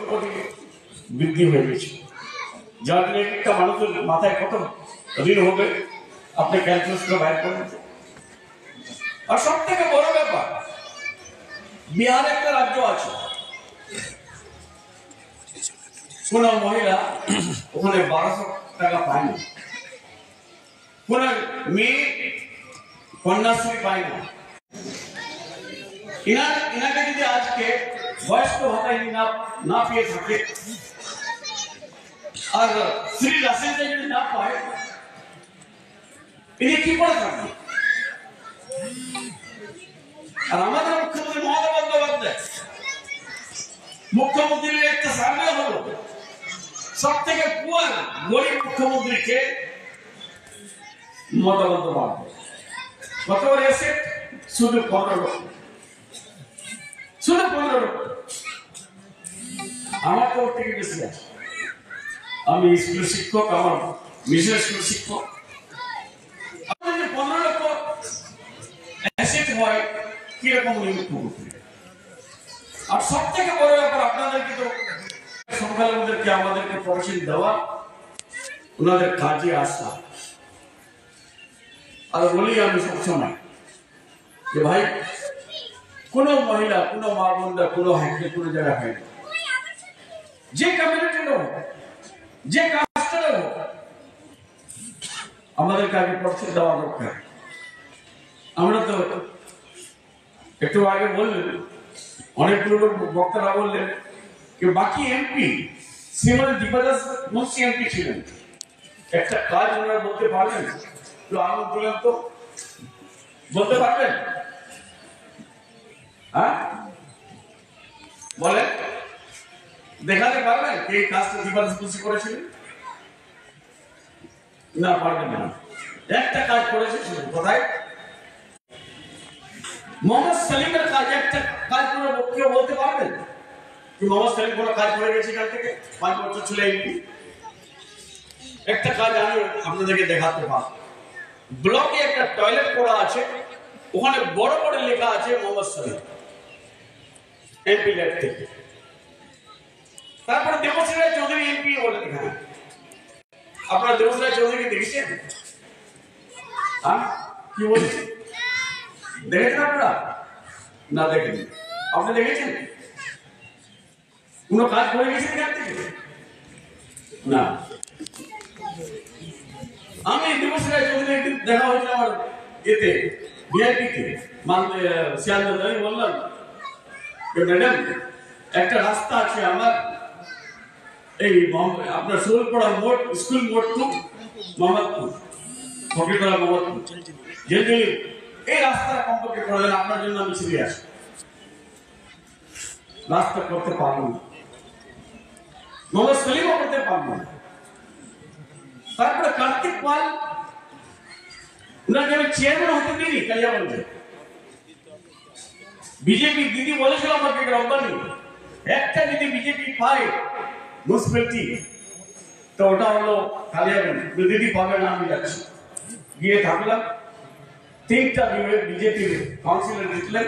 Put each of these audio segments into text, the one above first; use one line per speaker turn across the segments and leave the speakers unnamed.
কোটি বৃদ্ধি হয়ে গেছে, যার জন্য একটা মানুষের মাথায় কত ঋণ হবে আপনি ক্যালকুলেট করে বাইর করেন। আর সব থেকে বড় ব্যাপার, বিহার একটা রাজ্য আছে, কোন মহিলা ওখানে 1200 টাকা পায় না, কোন মেয়ে কন্যাশ্রী পায় না। ইনাকে যদি আজকে বয়স্ক ভাতা না পেয়ে থাকে আর শ্রী রাশিটা যদি না পায়, ইনি কি করে থাকবে? আর আমাদের মুখ্যমন্ত্রী মমতা বন্দ্যোপাধ্যায়, মুখ্যমন্ত্রীর একটা সার্ভে হলো সব থেকে পুয়ার গরিব মুখ্যমন্ত্রীকে মমতা বন্দ্যোপাধ্যায়। কত এসে শুধু 15 লক্ষ, শুধু 15 লক্ষ। আমার তো ওর থেকে বেশি আছে। আমি স্কুল শিক্ষক, আমার মিশন স্কুল শিক্ষক। 15 লক্ষ অ্যাসেট হয় কিরকম মুখ্যমন্ত্রী। আর সব থেকে বড় ব্যাপার, আপনাদেরকে তো সংখ্যালঘুদেরকে আমাদেরকে পরিষদ দেওয়া, ওনাদের কাজে আসা। আর বলি আমি সবসময় যে ভাই, কোন মহিলা, কোন মা বোনরা, কোন হাইটে কোন জায়গায় হয় না, যে কমিউনিটির হোক, যে কাস্টের হোক, আমাদেরকে আগে পরিষদ দেওয়া দরকার। আমরা তো একটু আগে বললেন, অনেকগুলো লোক বক্তারা বললেন যে বাকি এমপি, শ্রীমতী দীপাদাস মুন্সি এমপি ছিলেন, একটা কাজ ওনারা বলতে পারবেন? আঙুল তুলেন তো, বলতে পারবেন? হ্যাঁ বলেন, দেখাতে পারবেন এই কাজটা দীপাদাস মুন্সি করেছিলেন? না, পারবেন না। একটা কাজ করেছে, কোথায়? মোহাম্মদ সালিমের কাজ, একটা কাজ করে কেউ বলতে পারবেন কি মোহাম্মদ সালিম কোনো কাজ করে গেছে এখান থেকে? 5 বছর ছিল এমপি। একটা কাজ আমি আপনাদেরকে দেখাতে পারব। ব্লকে একটা টয়লেট করা আছে, ওখানে বড় বড় লেখা আছে মোহাম্মদ সালিম এমপি লেট থেকে। তারপরে দেবশ্রী রায় চৌধুরী এমপি বলে লেখা। আপনারা দেবশ্রী রায় চৌধুরীকে দেখেছেন? হ্যাঁ, কি বলছেন? দেখেছেন আপনারা? না দেখেন। আপনি দেখেছেন কোন কাজ করে গেছেন এখান থেকে? না। আমি দেবশ্রী রায় চৌধুরী একদিন দেখা হয়েছিল আমার এতে ভিআইপিতে শিয়ালদা। আমি বললাম ম্যাডাম, একটা রাস্তা আছে আমার এই আপনার শোলপাড়া মোড়, স্কুল মোড় টু মোহাম্মদপুর, ফকিরপাড়া মোহাম্মদপুর, যদি এই রাস্তাটা কমপক্ষে করে দেন, আপনার জন্য আমি ছিঁড়ে আসি। রাস্তা করতে পারবো না, মোহাম্মদ সালিমও করতে পারবো না। তারপরে কার্তিক পাল, ওনাকে আমি চেয়ারম্যান হতে দিইনি কালিয়াগঞ্জে। বিজেপি দিদি বলেছিল আমাকে রব্বানি, একটা যদি বিজেপি পায় মিউনিসিপ্যালিটি, তো ওটা হলো কালিয়াগঞ্জ। দিদি পাবে না, আমি যাচ্ছি। গিয়ে থাকলাম, 3টা বিজেপির কাউন্সিলর জিতলেন,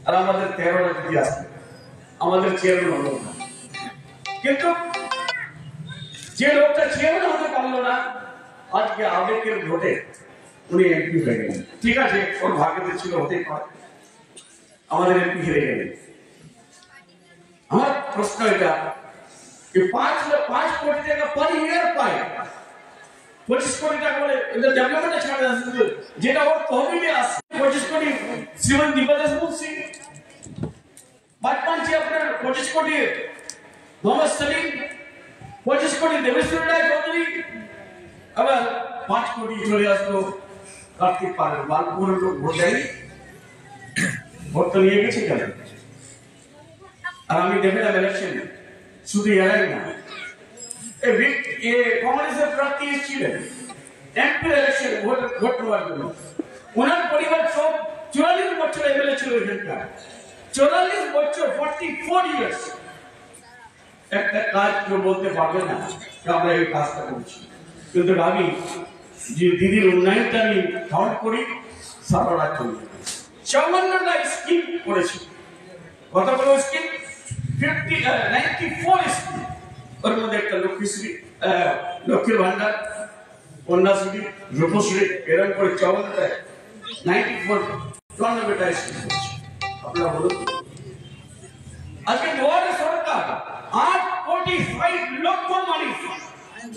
আর আমাদের 13টা দিদি আসলেন, আমাদের চেয়ারম্যান হলো না। কিন্তু যে লোকটা চেয়ারম্যান হতে পারলো না, আজকে আবেগের ভোটে উনি এমপি হয়ে গেলেন। ঠিক আছে, ওর ভাগ্যতে ছিল, হতেই পারে, আমাদের এমপি হেরে গেলেন। আমার প্রশ্ন এটা, 5 কোটি টাকা পার ইয়ার পায়, 25 কোটি টাকা বলে এটা ডেভেলপমেন্টে ছাড়া আছে, যেটা ওর তহবিলে আসে 25 কোটি শ্রীমতী দীপাদাস মুন্সি, বাদবাকি আপনার 25 কোটি মোহাম্মদ সালিম, 25 কোটি দেবশ্রী রায় চৌধুরী, আবার 5 কোটি চলে আসলো কার্তিক পালের। বালপুরের লোক ভোট দেয়নি, ভোট তো নিয়ে গেছে কেন? আর আমি দেখলাম ইলেকশন শুধু এরাই না, কংগ্রেসের প্রার্থী ছিলেন এমপি ইলেকশন ভোট নেওয়ার জন্য। ওনার পরিবার সব 44 বছর এমএলএ ছিল এখানকার, 44 বছর, 44 ইয়ার্স। একটা কাজ কেউ বলতে পারবে না আমরা এই কাজটা করছি। কিন্তু আমি যে দিদির উন্নয়নটা আমি কাউন্ট করি, সারা রাত চলে 54টা স্কিম করেছি। কতগুলো স্কিম? 94 স্কিম, ওর মধ্যে একটা লক্ষ্মীশ্রী, লক্ষ্মীর ভান্ডার, কন্যাশ্রী, রূপশ্রী, এরকম করে 94 94টা স্কিম করছে। আপনারা বলুন, আজকে দুয়ারে সরকার 8,60,00,000 মানুষ,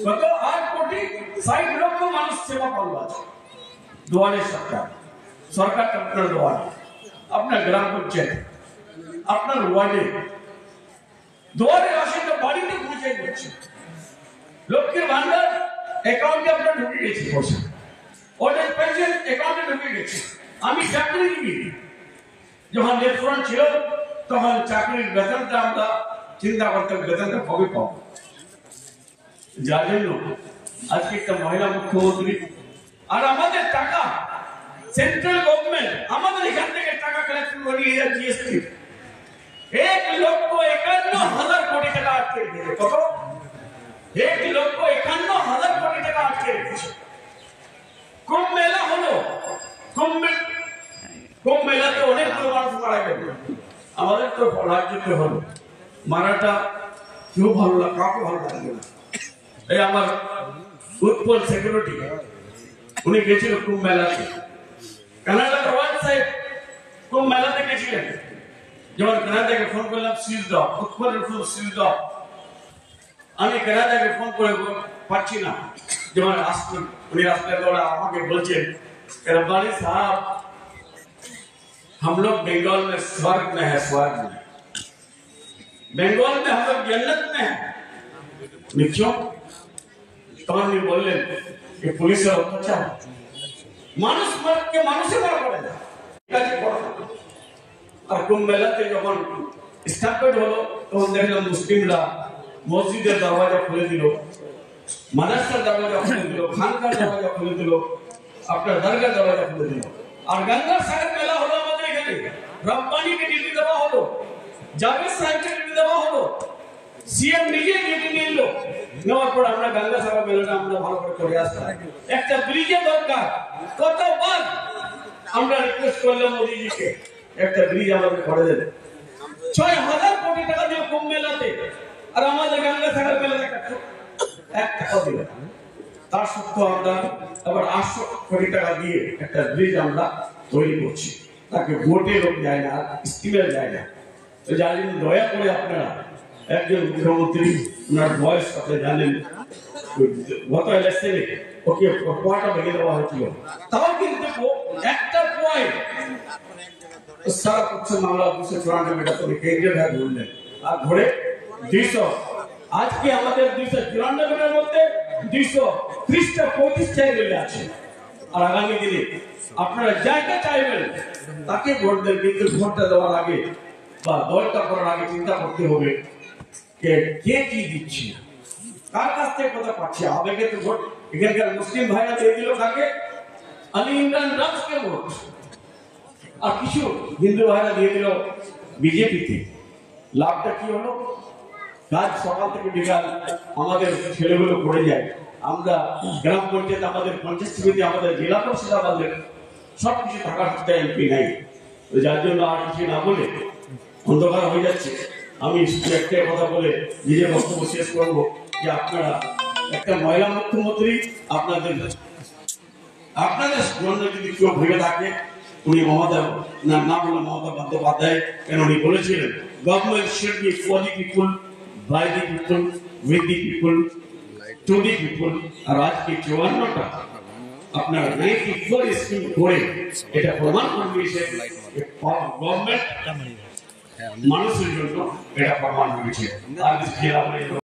কত 8,60,00,000 মানুষ সেবা পাবো আছে দুয়ারে সরকার। সরকারটা আপনার দুয়ারে, আপনার গ্রাম পঞ্চায়েত, আপনার ওয়ার্ডে দুয়ারে আসে তো বাড়িতে পৌঁছে যাচ্ছে। লক্ষ্মীর ভান্ডার অ্যাকাউন্টে আপনার ঢুকে গেছে পয়সা, ওদের পেনশন অ্যাকাউন্টে ঢুকে গেছে। আমি চাকরিজীবী, যখন লেফট ছিল তখন চাকরির বেতনটা আমরা চিন্তা করতাম বেতনটা কবে পাবো। যার জন্য আজকে একটা মহিলা মুখ্যমন্ত্রী, আর আমাদের টাকা সেন্ট্রাল গভর্নমেন্ট আমাদের এখান থেকে টাকা কালেকশন করে নিয়ে যাচ্ছে জিএসটি 1,51,000 কোটি টাকা আটকে রেখেছে। কত? 1,51,000 কোটি টাকা আটকে রেখেছে। কুম্ভ মেলা হলো, কুম্ভ মেলাতে অনেক মানুষ মারা গেল, আমাদের তো রাজ্যতে হলো, মারাটা কেউ ভালো লাগে, কাউকে ভালো লাগবে না। এই আমার উৎপল সিকিউরিটি, উনি গেছিল কুম্ভ মেলাতে, কানাডার রয়্যাল সাহেব কুম্ভ মেলাতে গেছিলেন। যখন কানাডাকে ফোন করলাম সুইচ অফ, উৎপলের ফোন সুইচ অফ, আমি কানাডাকে ফোন করে পাচ্ছি না। যখন আসলেন উনি আসলে আমাকে বলছেন, रब्बानी साहब हम लोग बंगाल में स्वर्ग में है, स्वर्ग में, बंगाल में हम लोग जन्नत में है। क्यों? तमाम बोलें कि पुलिस अत्याचार, मानुष मर के मानुषे मारा पड़ेगा। और कुंभ मेलाते যখন স্টার্টেড হলো তখন দেখলাম মুসলিমরা মসজিদের দরজা খুলে দিল, মাদ্রাসার দরজা খুলে দিল, খানকার দরজা খুলে দিল, আপনার দরগার দরজা খুলে দিল। আর গঙ্গা সাগর মেলা হলো আমাদের এখানে, রব্বানিকে ডিউটি দেওয়া হলো, জাভেদ সাহেবকে ডিউটি দেওয়া হলো, সিএম নিজে ডিউটি নিল, নেওয়ার পর আমরা গঙ্গা সাগর মেলাটা আমরা ভালো করে আসলাম। একটা ব্রিজের দরকার, কতবার আমরা রিকোয়েস্ট করলাম মোদিজিকে একটা ব্রিজ আমাদের করে দেন। 6,000 কোটি টাকা দিয়ে কুম্ভ মেলাতে, আর আমাদের গঙ্গা সাগর মেলাতে এক টাকা দিল। তার সত্ত্বেও আমরা আবার 800 কোটি টাকা দিয়ে একটা ব্রিজ আমরা তৈরি করছি, তাকে ভোটে লোক যায় না, স্টিমের যায় না। তো যার জন্য দয়া করে আপনারা, একজন মুখ্যমন্ত্রী, ওনার বয়স আপনি জানেন, গত ইলেকশনে ওকে পয়েন্টটা ভেঙে দেওয়া হয়েছিল, তাও কিন্তু একটা পয়েন্ট সারা পশ্চিম বাংলা 294 মিটার করে কেন্দ্রীয় ভাগ বললেন, আর ধরে 200, আজকে আমাদের 294 মিটার মধ্যে 230টা 35টা রেলে আছে। আর আগামী দিনে আপনারা যাকে চাইবেন তাকে ভোট দেন, কিন্তু ভোটটা দেওয়ার আগে বা দলটা করার আগে চিন্তা করতে হবে কে কি দিচ্ছে, কার কাছ থেকে কথা পাচ্ছে। আবেগে তো ভোট, এখানকার মুসলিম ভাইরা দিয়ে দিল কাকে, আলী ইমরান রাজকে ভোট, আর কিছু হিন্দু ভাইরা দিয়ে দিল বিজেপিতে। লাভটা কি হলো? কাজ সকাল থেকে বিকাল আমাদের ছেলেগুলো পড়ে যায়, আমরা গ্রাম পঞ্চায়েত, আমাদের পঞ্চায়েত সমিতি, আমাদের জেলা পরিষদ, আমাদের সবকিছু থাকার সত্ত্বেও এমপি নাই। যার জন্য আর কিছু না বলে অন্ধকার হয়ে যাচ্ছে, আমি শুধু একটা কথা বলে নিজের বক্তব্য শেষ করবো যে আপনারা একটা মহিলা মুখ্যমন্ত্রী, আপনাদের জন্য যদি কেউ ভেবে থাকে, উনি মমতা নাম হলো মমতা বন্দ্যোপাধ্যায়, কেন উনি বলেছিলেন government should be for the people, by the people, with the people, to the people. আর আজকে 54টা আপনার 94 স্কিম করে এটা প্রমাণ করে দিয়েছে গভর্নমেন্ট মানুষের জন্য, এটা প্রমাণ করেছে। আর